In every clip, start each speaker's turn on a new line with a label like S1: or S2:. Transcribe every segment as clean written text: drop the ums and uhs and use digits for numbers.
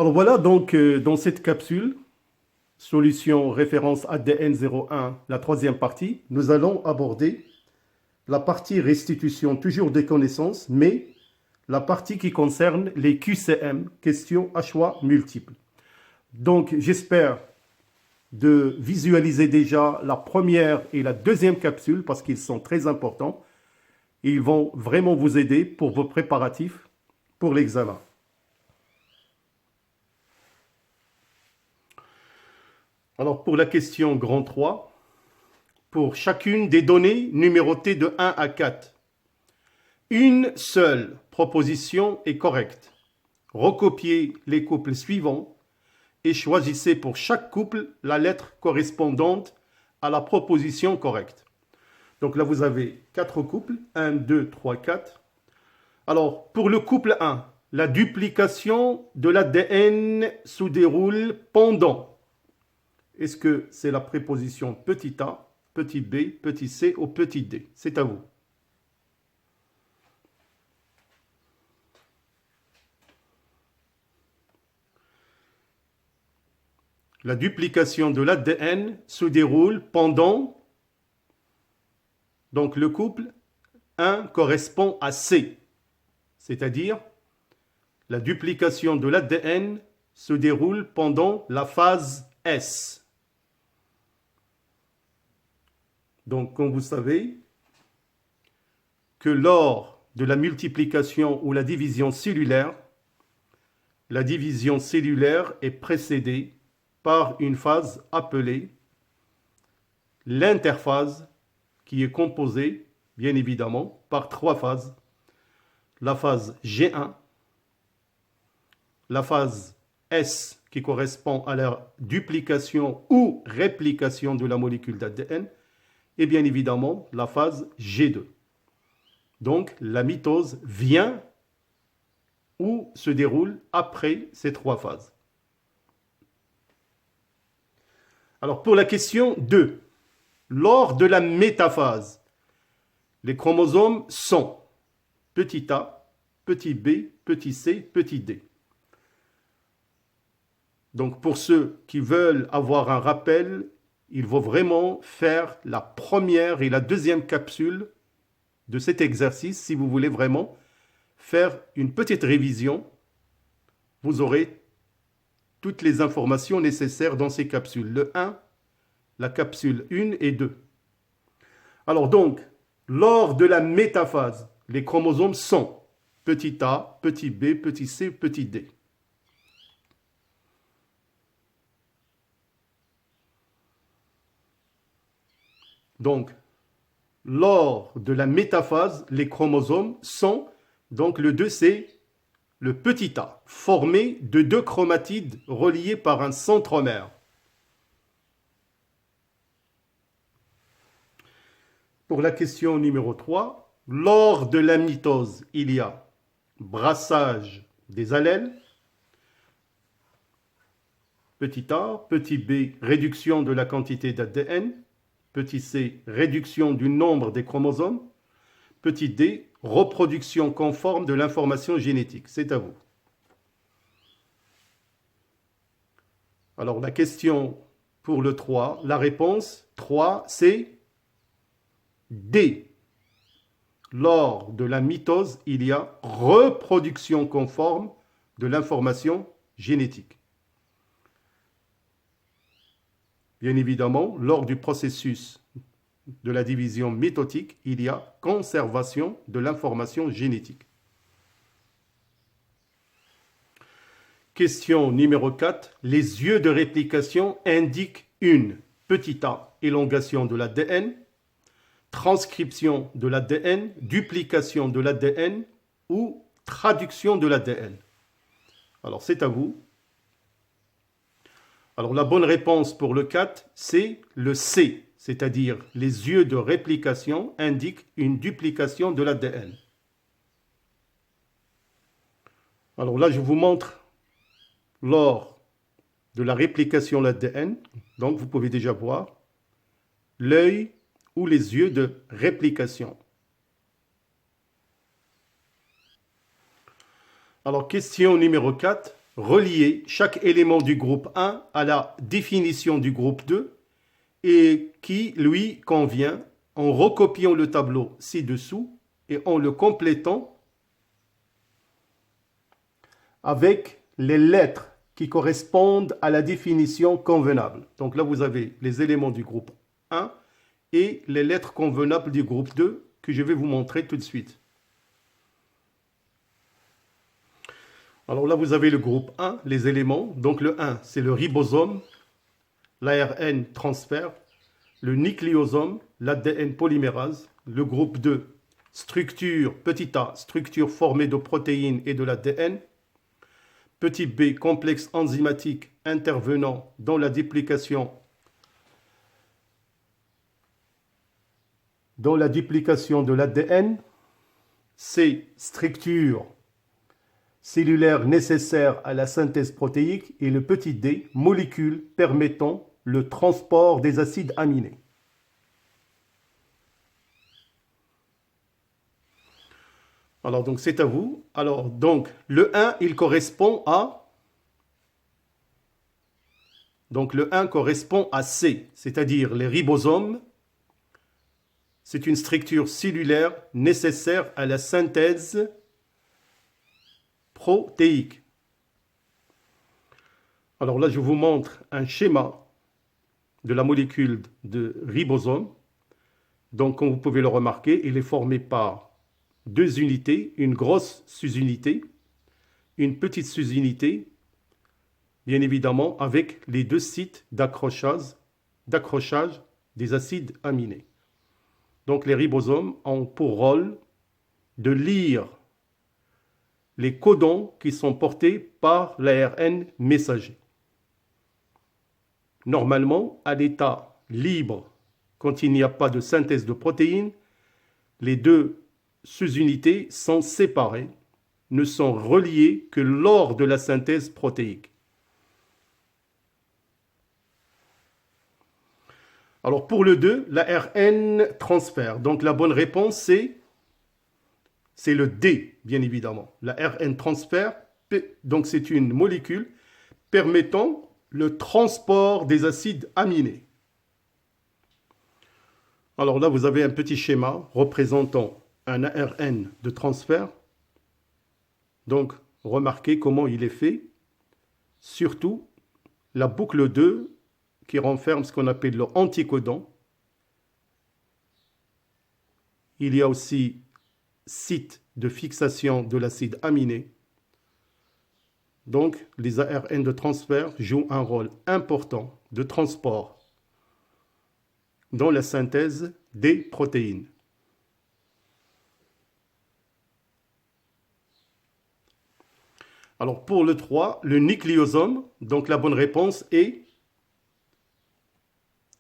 S1: Alors voilà, donc dans cette capsule, solution référence ADN 01, la troisième partie, nous allons aborder la partie restitution, toujours des connaissances, mais la partie qui concerne les QCM, questions à choix multiples. Donc j'espère de visualiser déjà la première et la deuxième capsule parce qu'ils sont très importants. Ils vont vraiment vous aider pour vos préparatifs pour l'examen. Alors pour la question grand 3, pour chacune des données numérotées de 1 à 4, une seule proposition est correcte. Recopiez les couples suivants et choisissez pour chaque couple la lettre correspondante à la proposition correcte. Donc là, vous avez 4 couples, 1, 2, 3, 4. Alors, pour le couple 1, la duplication de l'ADN se déroule pendant. Est-ce que c'est la préposition petit a, petit b, petit c ou petit d? C'est à vous. La duplication de l'ADN se déroule pendant. Donc le couple 1 correspond à C, c'est-à-dire la duplication de l'ADN se déroule pendant la phase S. Donc comme vous savez que lors de la multiplication ou la division cellulaire est précédée par une phase appelée l'interphase, qui est composée, bien évidemment, par 3 phases. La phase G1, la phase S, qui correspond à la duplication ou réplication de la molécule d'ADN, et bien évidemment, la phase G2. Donc, la mitose vient ou se déroule après ces 3 phases. Alors, pour la question 2, lors de la métaphase, les chromosomes sont petit a, petit b, petit c, petit d. Donc pour ceux qui veulent avoir un rappel, il faut vraiment faire la première et la deuxième capsule de cet exercice. Si vous voulez vraiment faire une petite révision, vous aurez toutes les informations nécessaires dans ces capsules. Le 1, la capsule 1 et 2. Alors donc, lors de la métaphase, les chromosomes sont petit a, petit b, petit c, petit d. Donc, lors de la métaphase, les chromosomes sont, donc le 2 c'est le petit a, formé de 2 chromatides reliés par un centromère. Pour la question numéro 3, lors de la mitose, il y a brassage des allèles, petit a, petit b, réduction de la quantité d'ADN, petit c, réduction du nombre des chromosomes, petit d, reproduction conforme de l'information génétique. C'est à vous. Alors la question pour le 3, la réponse 3, c'est D. Lors de la mitose, il y a reproduction conforme de l'information génétique. Bien évidemment, lors du processus de la division mitotique, il y a conservation de l'information génétique. Question numéro 4. Les yeux de réplication indiquent une petit a, élongation de l'ADN, transcription de l'ADN, duplication de l'ADN ou traduction de l'ADN. Alors c'est à vous. Alors la bonne réponse pour le 4, c'est le C, c'est-à-dire les yeux de réplication indiquent une duplication de l'ADN. Alors là, je vous montre lors de la réplication de l'ADN, donc vous pouvez déjà voir l'œil ou les yeux de réplication. Alors question numéro 4, relier chaque élément du groupe 1 à la définition du groupe 2 et qui lui convient en recopiant le tableau ci-dessous et en le complétant avec les lettres qui correspondent à la définition convenable. Donc là, vous avez les éléments du groupe 1 et les lettres convenables du groupe 2 que je vais vous montrer tout de suite. Alors là, vous avez le groupe 1, les éléments. Donc le 1, c'est le ribosome, l'ARN transfert, le nucléosome, l'ADN polymérase, le groupe 2, structure, petit a, structure formée de protéines et de l'ADN, petit b, complexe enzymatique intervenant dans la duplication de l'ADN, c, structure cellulaire nécessaire à la synthèse protéique, et le petit d, molécules permettant le transport des acides aminés. Alors donc c'est à vous. Alors donc le 1 il correspond à C, c'est-à-dire les ribosomes. C'est une structure cellulaire nécessaire à la synthèse protéique. Alors là, je vous montre un schéma de la molécule de ribosome. Donc, comme vous pouvez le remarquer, il est formé par deux unités, une grosse sous-unité, une petite sous-unité, bien évidemment avec les deux sites d'accrochage des acides aminés. Donc, les ribosomes ont pour rôle de lire les codons qui sont portés par l'ARN messager. Normalement, à l'état libre, quand il n'y a pas de synthèse de protéines, les deux sous-unités sont séparées, ne sont reliées que lors de la synthèse protéique. Alors pour le 2, l'ARN transfert. Donc la bonne réponse c'est le D, bien évidemment. L'ARN transfert, donc c'est une molécule permettant le transport des acides aminés. Alors là, vous avez un petit schéma représentant un ARN de transfert. Donc, remarquez comment il est fait. Surtout, la boucle 2 qui renferme ce qu'on appelle le anticodon. Il y a aussi site de fixation de l'acide aminé. Donc, les ARN de transfert jouent un rôle important de transport dans la synthèse des protéines. Alors, pour le 3, le nucléosome, donc la bonne réponse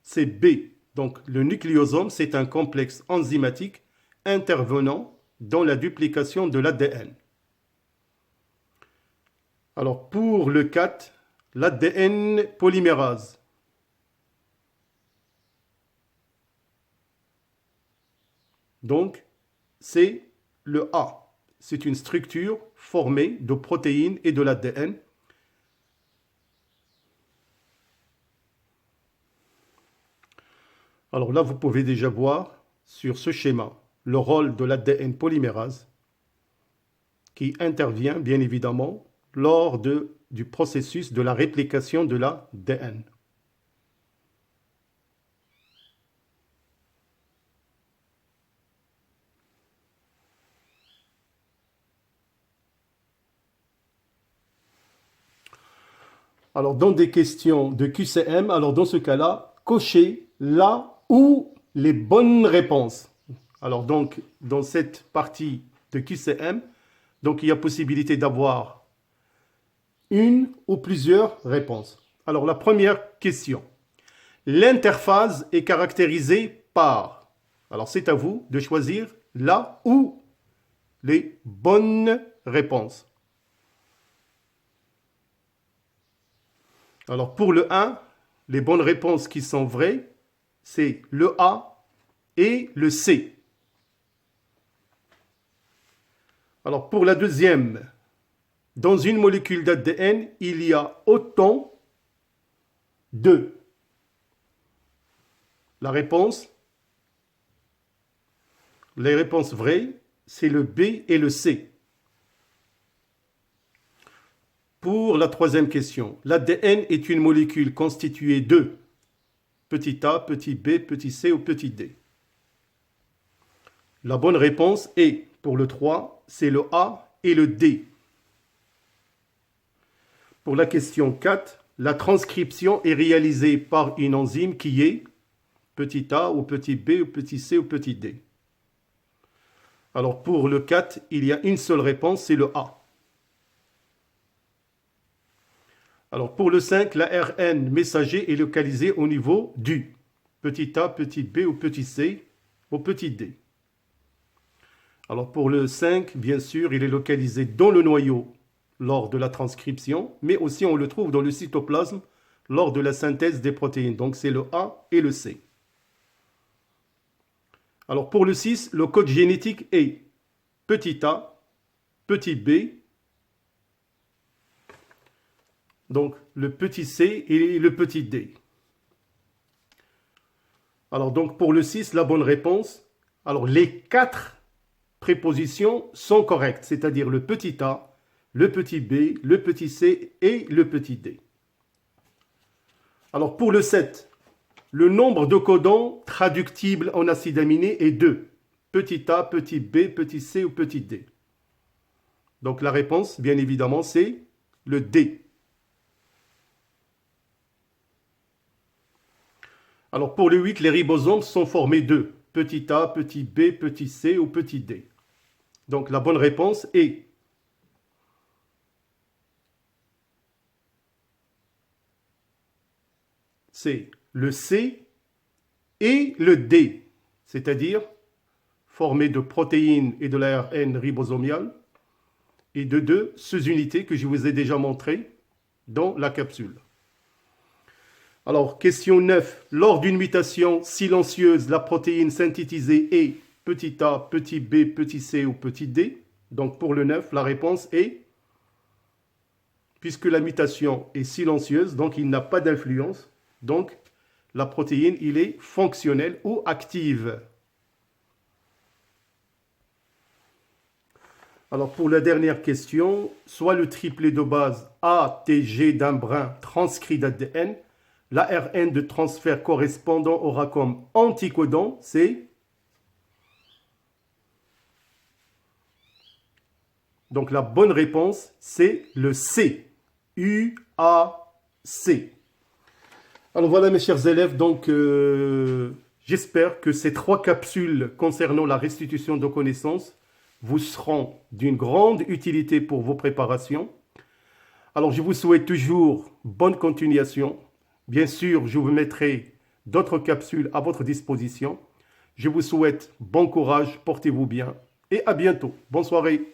S1: c'est B. Donc, le nucléosome, c'est un complexe enzymatique intervenant dans la duplication de l'ADN. Alors, pour le 4, l'ADN polymérase. Donc, c'est le A. C'est une structure formée de protéines et de l'ADN. Alors là, vous pouvez déjà voir sur ce schéma le rôle de l'ADN polymérase qui intervient bien évidemment lors du processus de la réplication de l'ADN. Alors, dans des questions de QCM, alors dans ce cas-là, cochez là où les bonnes réponses. Alors, donc, dans cette partie de QCM, donc, il y a possibilité d'avoir une ou plusieurs réponses. Alors, la première question. L'interphase est caractérisée par... Alors, c'est à vous de choisir là où les bonnes réponses. Alors, pour le 1, les bonnes réponses qui sont vraies, c'est le A et le C. Alors, pour la deuxième, Dans une molécule d'ADN, il y a autant de... La réponse, les réponses vraies, c'est le B et le C. Pour la troisième question, l'ADN est une molécule constituée de petit a, petit b, petit c ou petit d. La bonne réponse est, pour le 3, c'est le A et le D. Pour la question 4, la transcription est réalisée par une enzyme qui est petit a ou petit b ou petit c ou petit d. Alors pour le 4, il y a une seule réponse, c'est le A. Alors pour le 5, l'ARN messager est localisé au niveau du petit a, petit b ou petit c ou petit d. Alors pour le 5, bien sûr, il est localisé dans le noyau lors de la transcription, mais aussi on le trouve dans le cytoplasme lors de la synthèse des protéines. Donc c'est le A et le C. Alors pour le 6, le code génétique est petit a, petit b, donc le petit c et le petit d. Alors donc pour le 6, la bonne réponse, alors les 4 prépositions sont correctes, c'est-à-dire le petit a, le petit b, le petit c et le petit d. Alors pour le 7, le nombre de codons traductibles en acides aminés est 2. Petit a, petit b, petit c ou petit d. Donc la réponse, bien évidemment, c'est le D. Alors pour le 8, les ribosomes sont formés de petit a, petit b, petit c ou petit d. Donc la bonne réponse est c'est le C et le D, c'est-à-dire formés de protéines et de l'ARN ribosomial et de 2 sous-unités que je vous ai déjà montrées dans la capsule. Alors, question 9. Lors d'une mutation silencieuse, la protéine synthétisée est petit a, petit b, petit c ou petit d. Donc pour le 9, la réponse est, puisque la mutation est silencieuse, donc il n'a pas d'influence, donc la protéine, il est fonctionnelle ou active. Alors pour la dernière question, soit le triplet de base ATG d'un brin transcrit d'ADN, l'ARN de transfert correspondant aura comme anticodon, c'est... Donc la bonne réponse, c'est le C. UAC. Alors voilà mes chers élèves, donc j'espère que ces 3 capsules concernant la restitution de connaissances vous seront d'une grande utilité pour vos préparations. Alors je vous souhaite toujours bonne continuation. Bien sûr, je vous mettrai d'autres capsules à votre disposition. Je vous souhaite bon courage, portez-vous bien et à bientôt. Bonne soirée.